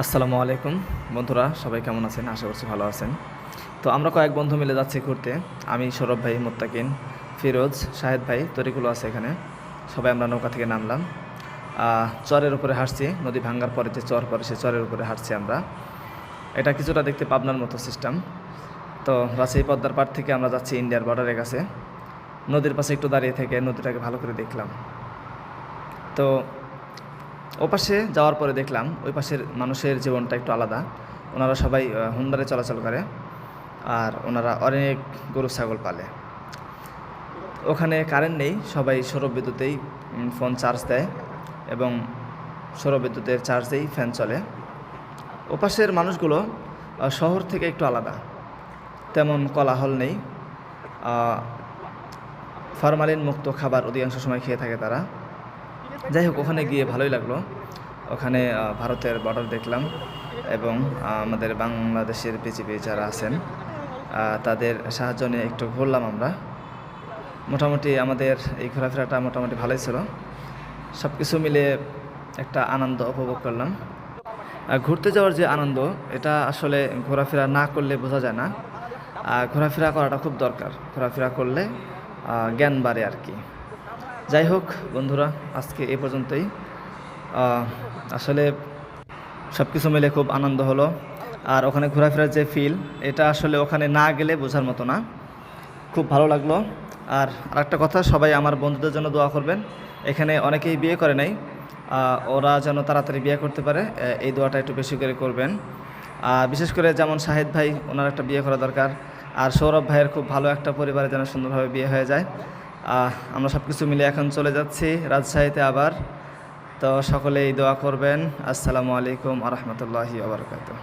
আসসালামু আলাইকুম বন্ধুরা, সবাই কেমন আছেন? আশা করছি ভালো আছেন। তো আমরা কয়েক বন্ধু মিলে যাচ্ছি ঘুরতে। আমি, সৌরভ ভাই, মুত্তাকিন, ফিরোজ, শাহেদ ভাই, তরিকুলও আছে এখানে। সবাই আমরা নৌকা থেকে নামলাম। চরের উপরে হাঁটছি, নদী ভাঙ্গার পরে যে চর পরে সে চরের উপরে হাঁটছি আমরা। এটা কিছুটা দেখতে পাবনার মতো সিস্টেম। তো রাজশাহী পদ্মার পাড় থেকে আমরা যাচ্ছি ইন্ডিয়ার বর্ডারের কাছে। নদীর পাশে একটু দাঁড়িয়ে থেকে নদীটাকে ভালো করে দেখলাম। তো ওপাশে যাওয়ার পরে দেখলাম ওই পাশের মানুষের জীবনটা একটু আলাদা। ওনারা সবাই হুন্ডারে চলাচল করে, আর ওনারা অনেক গরু ছাগল পালে। ওখানে কারেন্ট নেই, সবাই সৌর বিদ্যুতেই ফোন চার্জ দেয় এবং সৌর বিদ্যুতের চার্জেই ফ্যান চলে। ওপাশের মানুষগুলো শহর থেকে একটু আলাদা, তেমন কোলাহল নেই। ফরমালিন মুক্ত খাবার অধিকাংশ সময় খেয়ে থাকে তারা। যাই হোক, ওখানে গিয়ে ভালোই লাগলো। ওখানে ভারতের বর্ডার দেখলাম এবং আমাদের বাংলাদেশের বিজিবি যারা আছেন তাদের সাহায্য নিয়ে একটু ঘুরলাম আমরা। মোটামুটি আমাদের এই ঘোরাফেরাটা মোটামুটি ভালোই ছিল। সব কিছু মিলে একটা আনন্দ উপভোগ করলাম। ঘুরতে যাওয়ার যে আনন্দ, এটা আসলে ঘোরাফেরা না করলে বোঝা যায় না। ঘোরাফেরা করাটা খুব দরকার। ঘোরাফেরা করলে জ্ঞান বাড়ে আর কি। যাই হোক বন্ধুরা, আজকে এ পর্যন্তই। আসলে সব কিছু মিলে খুব আনন্দ হলো। আর ওখানে ঘোরাফেরার যে ফিল, এটা আসলে ওখানে না গেলে বোঝার মতো না। খুব ভালো লাগলো। আর আরেকটা কথা, সবাই আমার বন্ধুদের জন্য দোয়া করবেন। এখানে অনেকেই বিয়ে করে নাই, ওরা যেন তাড়াতাড়ি বিয়ে করতে পারে, এই দোয়াটা একটু বেশি করে করবেন। বিশেষ করে যেমন শাহেদ ভাই, ওনার একটা বিয়ে করা দরকার। আর সৌরভ ভাইয়ের খুব ভালো একটা পরিবারে যেন সুন্দরভাবে বিয়ে হয়ে যায়। আমরা সব কিছু মিলে এখন চলে যাচ্ছি রাজশাহীতে আবার। তো সকলেই দোয়া করবেন। আসসালামু আলাইকুম আ রহমতুল্লাহি ওয়া বারাকাতুহু।